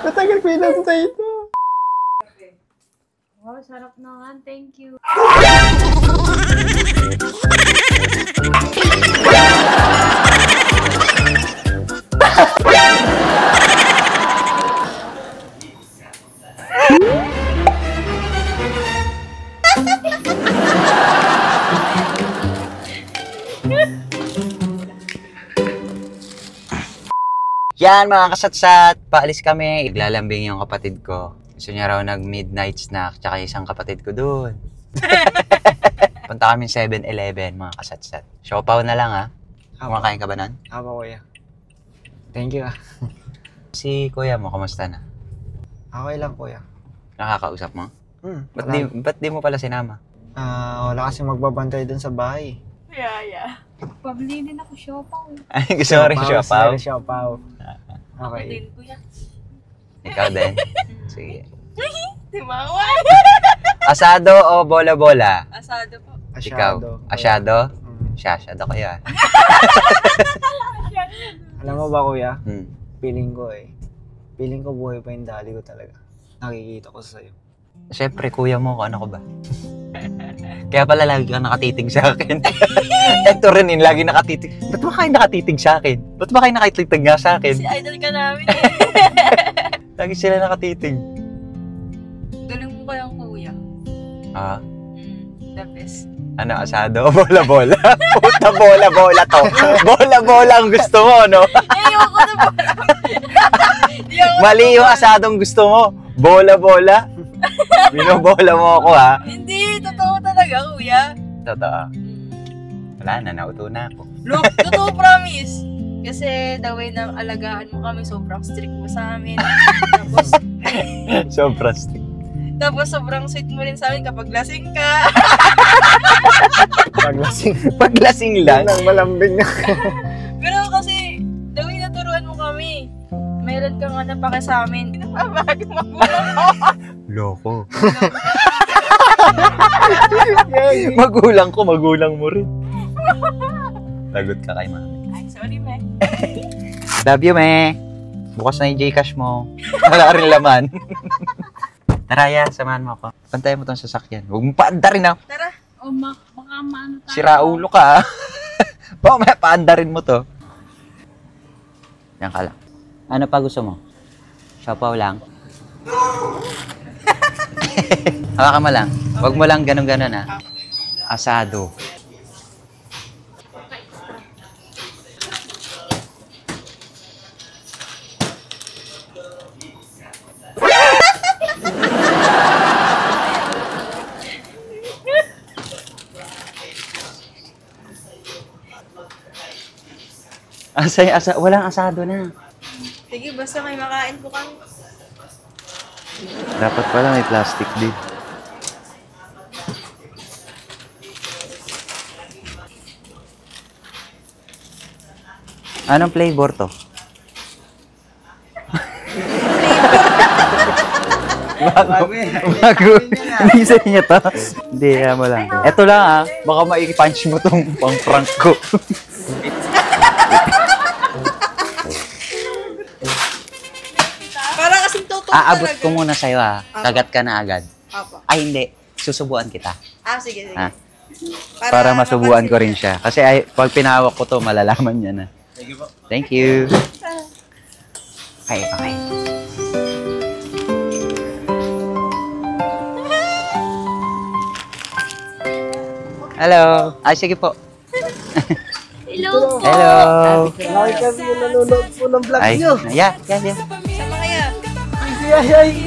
Matagal ko inantay ito. Wow, sarap naman. Thank you. Yan mga kasatsat, paalis kami. Iglalambing yung kapatid ko. Gusto niya raw nag-midnight snack, tsaka isang kapatid ko doon. Punta kami 7-Eleven mga kasatsat. Siopaw na lang ha. Kumakain ka ba nun? Apo kuya. Thank you ah. Si kuya mo, kamusta na? Okay lang kuya. Nakakausap mo? Wala. Ba't di mo pala sinama? Wala kasi magbabantay dun sa bahay. Yeah. Pabili din ako siopaw. Ay, gusto mo rin siopaw? Siopaw. Okay. Din ko yan. Ikaw din? Sige. Di ba? Asado o bola-bola? Asado po. Ikaw? Asyado? Asyado kaya. Alam mo ba kuya? Hmm. Feeling ko buhay pa yung dali ko talaga. Nakikita ko sa'yo. Siyempre, kuya mo, ano ko ba? Kaya pala lagi ka nakatitig sa akin. Ito rin yun, lagi nakatitig. Ba't ba kayo nakatitig sa akin? Ba't ba kayo nakatitig nga sa akin? Si idol ka namin. Lagi sila nakatitig. Galing mo kayang kuya. Ah? The best. Ano, asado o bola-bola? Puta, bola-bola to. Bola-bola ang gusto mo, no? Ayoko na bola. Mali yung asadong gusto mo. Bola-bola? Binobola mo ako, ha? Hindi, totoo talaga, kuya. Totoo. Wala na, nauto na ako. Look, totoo promise. Kasi the way na alagaan mo kami, sobrang strict mo sa amin. Tapos sobrang sweet mo rin sa amin kapag lasing ka. Paglasing lang? Nang malambing na. Pero kasi, the way na turuan mo kami, mayroon kang napake sa amin. Bakit magulang mo? Loko. Magulang mo rin. Lagot ka kay mami. Ay, sorry, me. Love you, me. Bukas na yung Gcash mo. Wala rin laman. Tara, yan. Samahan mo ako. Pantayan mo tong sasakyan. Huwag mo paandarin, ha. Tara. O baka maano tayo. Sira ulo ka, ha. Baka may paandarin mo to. Yan ka lang. Ano pa gusto mo? Siopaw lang? Hawakan mo lang. Huwag mo lang ganun-ganun, ha. Asado. Walang asado na. Sige, basta may makain po kami. Dapat pala may plastic din. Anong flavor to? Bago. Hindi sa inyo to? Hindi, mo lang. Ito lang ah. Baka ma-punch mo tong pang-prank ko. Para kasing totoo Aabot talaga. ko muna sa'yo ah. Kagat ka na agad. Apo. Ay hindi. Susubuan kita. Sige. Ha? Para masubuan ko rin siya. Kasi pag pinawak ko to, malalaman niya na. Thank you po. Thank you. Okay. Hello. Sige po. Hello. Hello. Laki kami yung nanonood po ng vlog Ay, nyo. yeah. Sama kaya. Ay.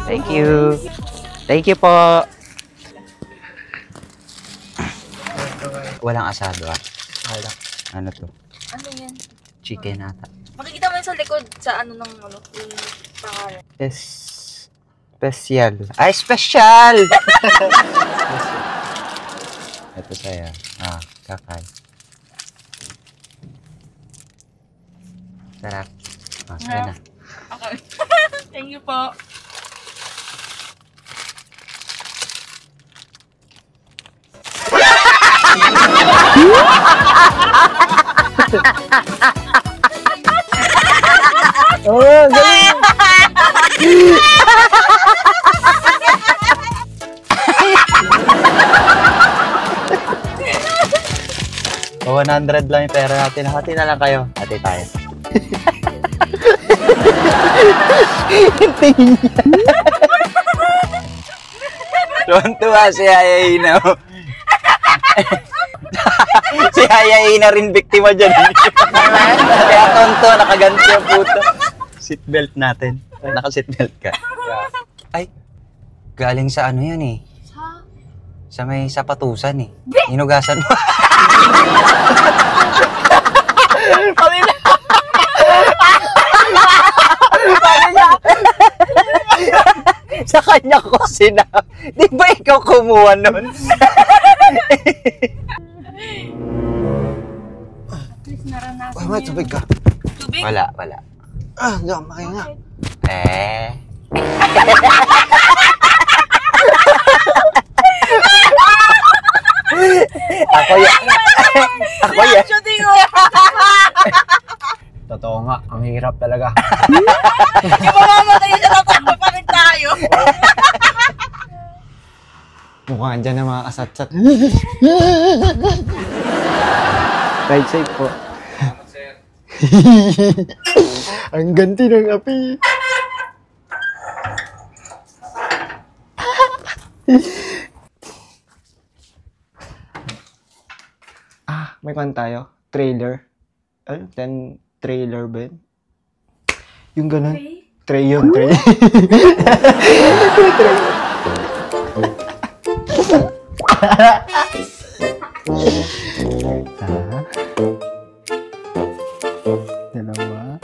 Thank you. Thank you po. Walang asado ah. Ano to? Ano yan? Chicken ata. Makikita mo yun sa likod sa ano ng ano, yung pangalan. Special. Ay, special! Ito sa'yo. Kakay. Sarap. Sa'yo na. Okay. Thank you po. Oo, galing. O, 100 lang yung pera natin. Hati na lang kayo. Hati tayo. Tingin niya. Tuwan-tuwa si Hayaina. Si Hayaina rin biktima dyan. Kaya tonto, nakaganti ang puto. Seatbelt natin. Naka-seatbelt ka. Ay, galing sa ano yan eh. Sa may sapatusan eh. Inugasan mo. Sa kanya ko sinabi. Di ba ikaw kumuha nun? Please, naranasan Ay, niya. tubig ka. Tubig? Wala. Ah, hindi ako makahinga. Eh. Ako yan. Ako yan. Shooting mo! Totoo nga, ang hirap talaga. Mamamatay siya, tatakbo pa rin tayo. Mukha dyan na mga kasatsat. Ride safe po. Ang ganti ng api. May kwan tayo. Trailer. Ano? 10 trailer ba yun? Yung ganun. Tray yun, tray. Dalawa.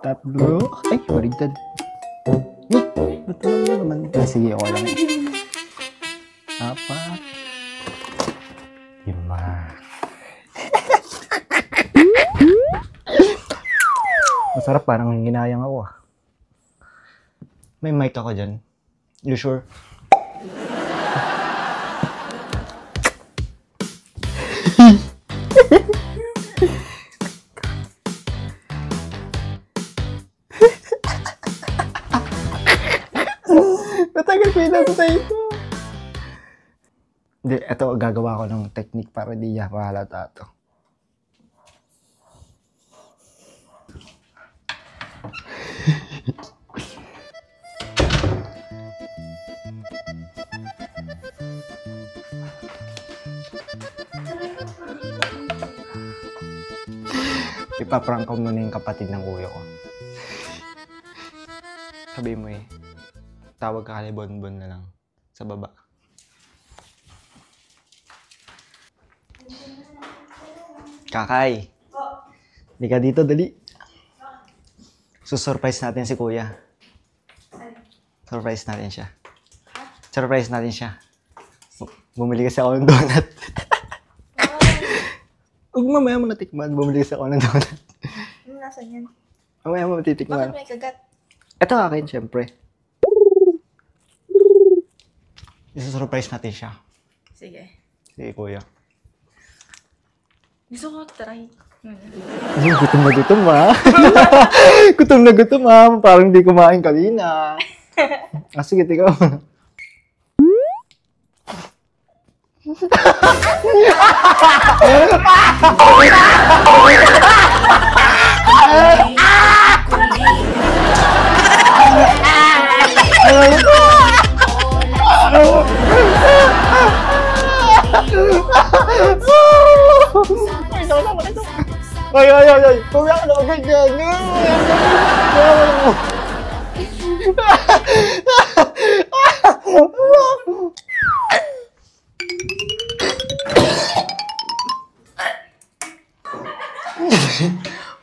Tatlo. Ay, baligtad. Ba't naman? Sige, ako lang. 4. 5. Masarap, parang ginayang ako ah. May mic ako dyan. You sure? Matagal ko inantay ito. Hindi, ito gagawa ko ng technique para di niya mahalata ito. Ipaprank ko muna yung kapatid ng kuya ko. Sabi mo eh, tawag ka kay Bonbon na lang sa baba. Kakay! Hindi ka dito, dali. Susurprise natin si kuya. Surprise natin siya. Surprise natin siya. Bumili kasi ako ng donut. Huwag mamaya mo natikman. Bumili kasi ako ng donut. Ano nasan yan? Mamaya mo Bakit matitikman. may kagat? Ito akin, syempre. Isusurprise natin siya. Sige. Sige, kuya. Gusto ko try. Ay, gutom na gutom ha. Gutom na gutom ha. Parang di kumain kanina. Sige, tika mo. Ay. Kuya ka na ganyan.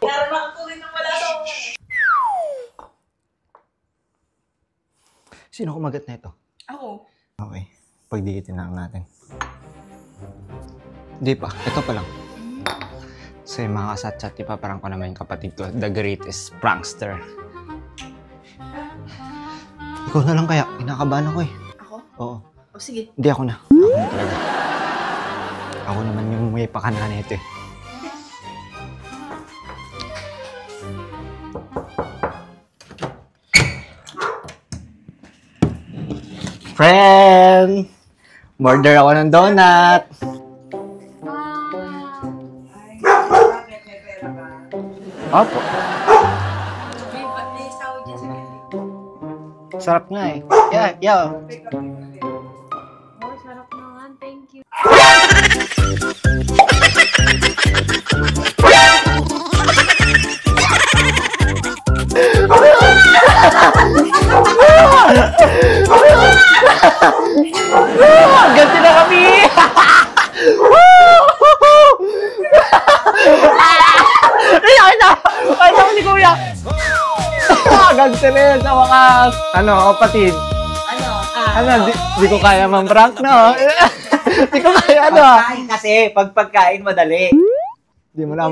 Naramak ko rin ang wala sa Sino kumagat na ito? Ako. Okay. Pagdikitin lang natin. Hindi pa. Ito pa lang. So yung mga kasat-chat, ipaparang ko naman yung kapatid ko. The greatest prankster. Ikaw na lang kaya. Kinakabahan ako eh. Ako? Oo. O sige. Hindi, ako na. Ako na talaga. Ako naman yung may pakana nito eh. Friend! Order ako ng donut. Opo. May sahod dyan sa gabi. Sarap nga eh. Yeah. Oh, sarap naman. Thank you. Ganti na kami! Ay na! Ay na si Kuya! Ganti rin sa wakas! Ano, kapatid? Di ko kaya man-prank, no? Di ko kaya, ano? Pagkain kasi, pag pagkain madali. Di mo na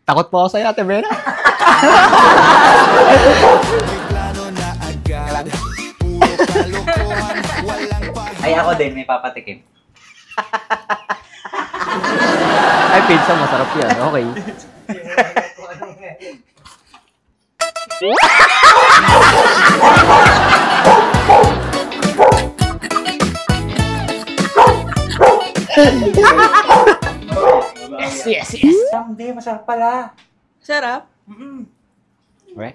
Takot po ako sa'yo, Ate Bena. Ay, ako din, may papatikim. Ay, pizza, masarap yan. Okay. Yes. Hindi, masarap pala. Sarap? Okay.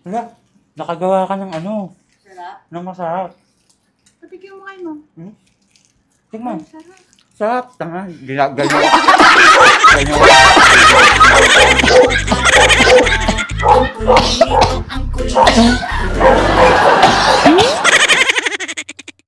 Wala, nakagawa ka ng ano, Sarap? ng masarap. Patigyan mo kayo, ma'am. Tingnan. Sarap. Sarap, tanga. Ganyan. Ganyan.